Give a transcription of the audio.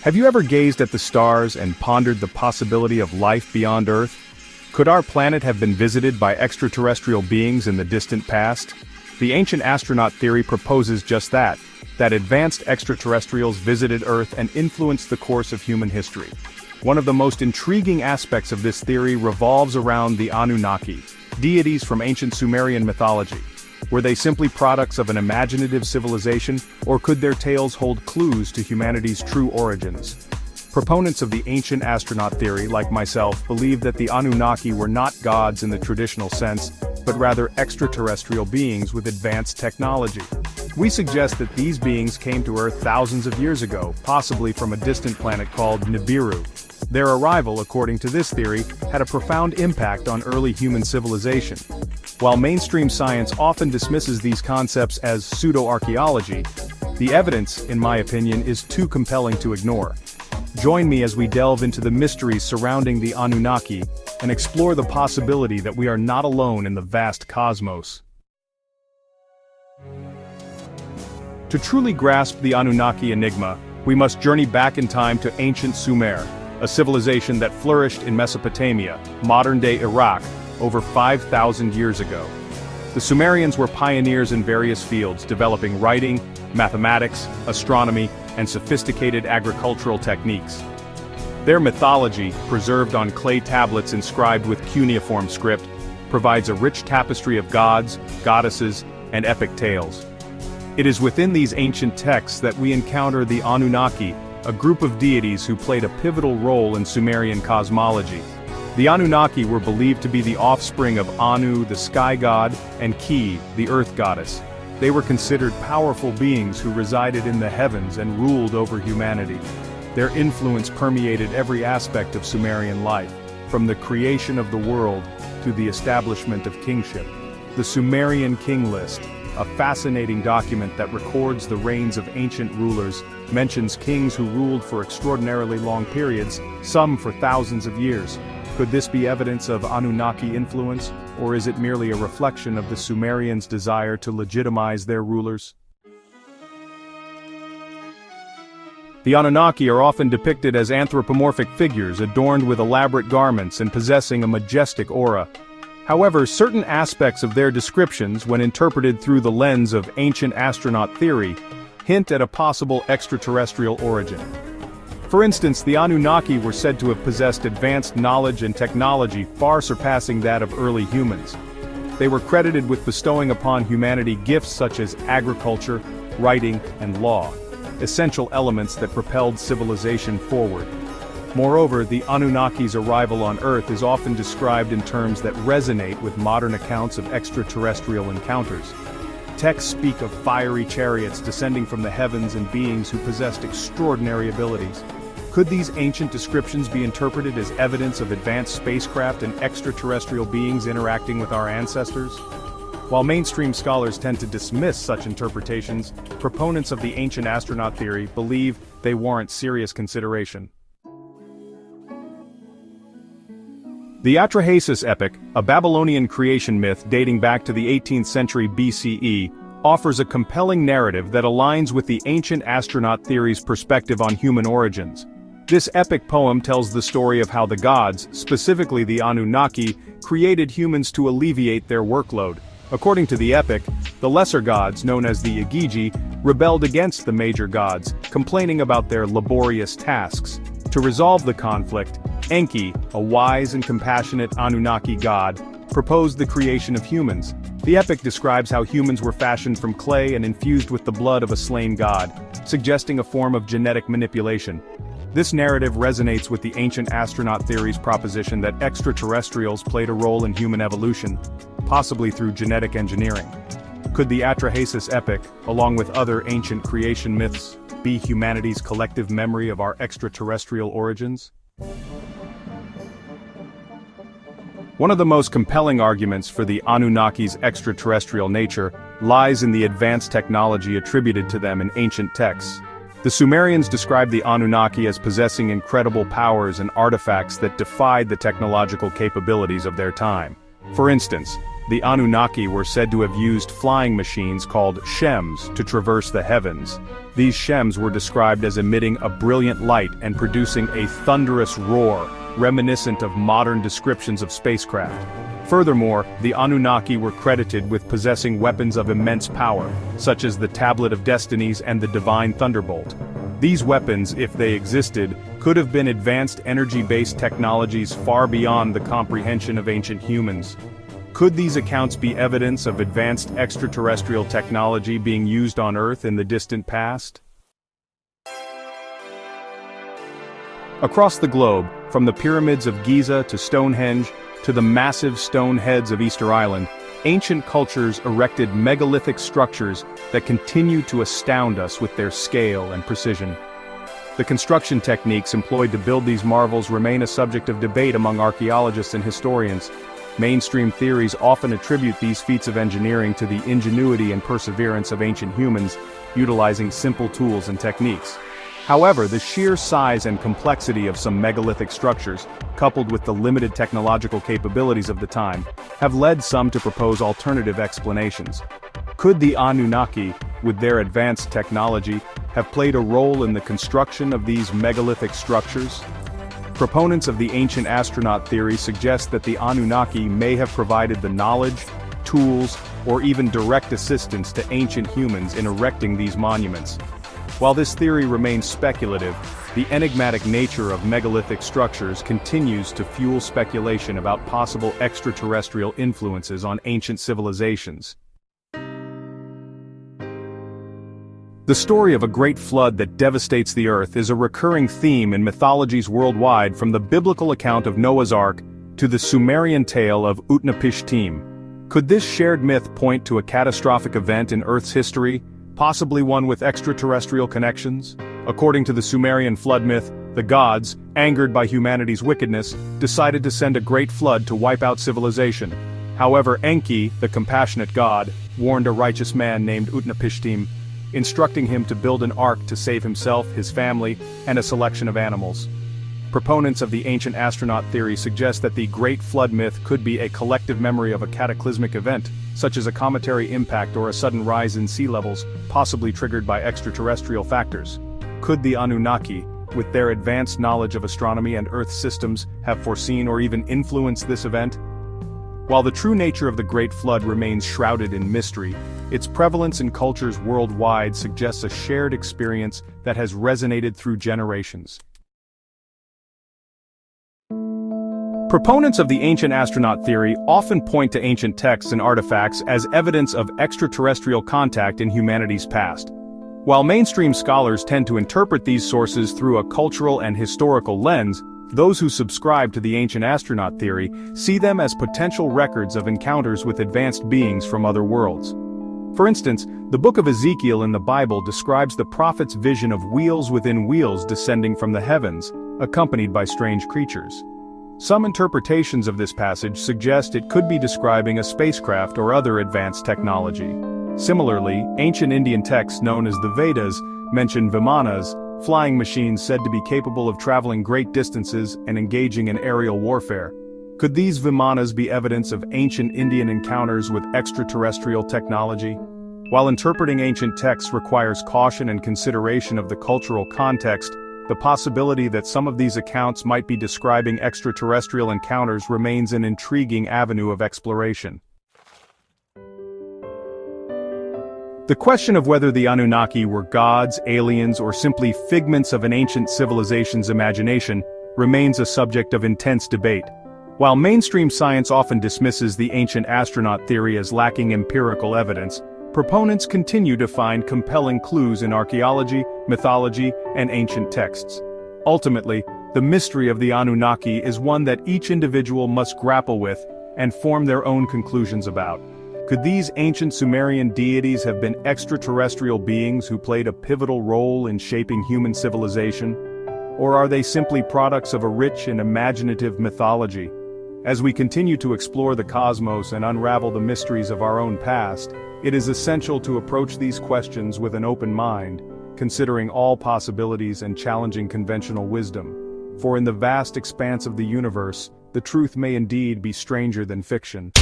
Have you ever gazed at the stars and pondered the possibility of life beyond Earth? Could our planet have been visited by extraterrestrial beings in the distant past? The ancient astronaut theory proposes just that advanced extraterrestrials visited Earth and influenced the course of human history. One of the most intriguing aspects of this theory revolves around the Anunnaki, deities from ancient Sumerian mythology. Were they simply products of an imaginative civilization, or could their tales hold clues to humanity's true origins? Proponents of the ancient astronaut theory, like myself, believe that the Anunnaki were not gods in the traditional sense, but rather extraterrestrial beings with advanced technology. We suggest that these beings came to Earth thousands of years ago, possibly from a distant planet called Nibiru. Their arrival, according to this theory, had a profound impact on early human civilization. While mainstream science often dismisses these concepts as pseudo-archaeology, the evidence, in my opinion, is too compelling to ignore. Join me as we delve into the mysteries surrounding the Anunnaki and explore the possibility that we are not alone in the vast cosmos. To truly grasp the Anunnaki enigma, we must journey back in time to ancient Sumer, a civilization that flourished in Mesopotamia, modern-day Iraq, over 5,000 years ago. The Sumerians were pioneers in various fields, developing writing, mathematics, astronomy, and sophisticated agricultural techniques. Their mythology, preserved on clay tablets inscribed with cuneiform script, provides a rich tapestry of gods, goddesses, and epic tales. It is within these ancient texts that we encounter the Anunnaki, a group of deities who played a pivotal role in Sumerian cosmology. The Anunnaki were believed to be the offspring of Anu, the sky god, and Ki, the earth goddess. They were considered powerful beings who resided in the heavens and ruled over humanity. Their influence permeated every aspect of Sumerian life, from the creation of the world to the establishment of kingship. The Sumerian King List, a fascinating document that records the reigns of ancient rulers, mentions kings who ruled for extraordinarily long periods, some for thousands of years. Could this be evidence of Anunnaki influence, or is it merely a reflection of the Sumerians' desire to legitimize their rulers? The Anunnaki are often depicted as anthropomorphic figures adorned with elaborate garments and possessing a majestic aura. However, certain aspects of their descriptions, when interpreted through the lens of ancient astronaut theory, hint at a possible extraterrestrial origin. For instance, the Anunnaki were said to have possessed advanced knowledge and technology far surpassing that of early humans. They were credited with bestowing upon humanity gifts such as agriculture, writing, and law, essential elements that propelled civilization forward. Moreover, the Anunnaki's arrival on Earth is often described in terms that resonate with modern accounts of extraterrestrial encounters. Texts speak of fiery chariots descending from the heavens and beings who possessed extraordinary abilities. Could these ancient descriptions be interpreted as evidence of advanced spacecraft and extraterrestrial beings interacting with our ancestors? While mainstream scholars tend to dismiss such interpretations, proponents of the ancient astronaut theory believe they warrant serious consideration. The Atrahasis epic, a Babylonian creation myth dating back to the 18th century BCE, offers a compelling narrative that aligns with the ancient astronaut theory's perspective on human origins. This epic poem tells the story of how the gods, specifically the Anunnaki, created humans to alleviate their workload. According to the epic, the lesser gods, known as the Igigi, rebelled against the major gods, complaining about their laborious tasks. To resolve the conflict, Enki, a wise and compassionate Anunnaki god, proposed the creation of humans. The epic describes how humans were fashioned from clay and infused with the blood of a slain god, suggesting a form of genetic manipulation. This narrative resonates with the ancient astronaut theory's proposition that extraterrestrials played a role in human evolution, possibly through genetic engineering. Could the Atrahasis epic, along with other ancient creation myths, be humanity's collective memory of our extraterrestrial origins? One of the most compelling arguments for the Anunnaki's extraterrestrial nature lies in the advanced technology attributed to them in ancient texts. The Sumerians described the Anunnaki as possessing incredible powers and artifacts that defied the technological capabilities of their time. For instance, the Anunnaki were said to have used flying machines called shems to traverse the heavens. These shems were described as emitting a brilliant light and producing a thunderous roar, reminiscent of modern descriptions of spacecraft. Furthermore, the Anunnaki were credited with possessing weapons of immense power, such as the Tablet of Destinies and the Divine Thunderbolt. These weapons, if they existed, could have been advanced energy-based technologies far beyond the comprehension of ancient humans. Could these accounts be evidence of advanced extraterrestrial technology being used on Earth in the distant past? Across the globe, from the pyramids of Giza to Stonehenge, to the massive stone heads of Easter Island, ancient cultures erected megalithic structures that continue to astound us with their scale and precision. The construction techniques employed to build these marvels remain a subject of debate among archaeologists and historians. Mainstream theories often attribute these feats of engineering to the ingenuity and perseverance of ancient humans, utilizing simple tools and techniques. However, the sheer size and complexity of some megalithic structures, coupled with the limited technological capabilities of the time, have led some to propose alternative explanations. Could the Anunnaki, with their advanced technology, have played a role in the construction of these megalithic structures? Proponents of the ancient astronaut theory suggest that the Anunnaki may have provided the knowledge, tools, or even direct assistance to ancient humans in erecting these monuments. While this theory remains speculative, the enigmatic nature of megalithic structures continues to fuel speculation about possible extraterrestrial influences on ancient civilizations. The story of a great flood that devastates the Earth is a recurring theme in mythologies worldwide, from the biblical account of Noah's Ark to the Sumerian tale of Utnapishtim. Could this shared myth point to a catastrophic event in Earth's history, possibly one with extraterrestrial connections? According to the Sumerian flood myth, the gods, angered by humanity's wickedness, decided to send a great flood to wipe out civilization. However, Enki, the compassionate god, warned a righteous man named Utnapishtim, instructing him to build an ark to save himself, his family, and a selection of animals. Proponents of the ancient astronaut theory suggest that the Great Flood myth could be a collective memory of a cataclysmic event, such as a cometary impact or a sudden rise in sea levels, possibly triggered by extraterrestrial factors. Could the Anunnaki, with their advanced knowledge of astronomy and Earth systems, have foreseen or even influenced this event? While the true nature of the Great Flood remains shrouded in mystery, its prevalence in cultures worldwide suggests a shared experience that has resonated through generations. Proponents of the ancient astronaut theory often point to ancient texts and artifacts as evidence of extraterrestrial contact in humanity's past. While mainstream scholars tend to interpret these sources through a cultural and historical lens, those who subscribe to the ancient astronaut theory see them as potential records of encounters with advanced beings from other worlds. For instance, the book of Ezekiel in the Bible describes the prophet's vision of wheels within wheels descending from the heavens, accompanied by strange creatures. Some interpretations of this passage suggest it could be describing a spacecraft or other advanced technology. Similarly, ancient Indian texts known as the Vedas mention vimanas, flying machines said to be capable of traveling great distances and engaging in aerial warfare. Could these vimanas be evidence of ancient Indian encounters with extraterrestrial technology? While interpreting ancient texts requires caution and consideration of the cultural context, the possibility that some of these accounts might be describing extraterrestrial encounters remains an intriguing avenue of exploration. The question of whether the Anunnaki were gods, aliens, or simply figments of an ancient civilization's imagination remains a subject of intense debate. While mainstream science often dismisses the ancient astronaut theory as lacking empirical evidence, proponents continue to find compelling clues in archaeology, mythology, and ancient texts. Ultimately, the mystery of the Anunnaki is one that each individual must grapple with and form their own conclusions about. Could these ancient Sumerian deities have been extraterrestrial beings who played a pivotal role in shaping human civilization? Or are they simply products of a rich and imaginative mythology? As we continue to explore the cosmos and unravel the mysteries of our own past, it is essential to approach these questions with an open mind, considering all possibilities and challenging conventional wisdom. For in the vast expanse of the universe, the truth may indeed be stranger than fiction.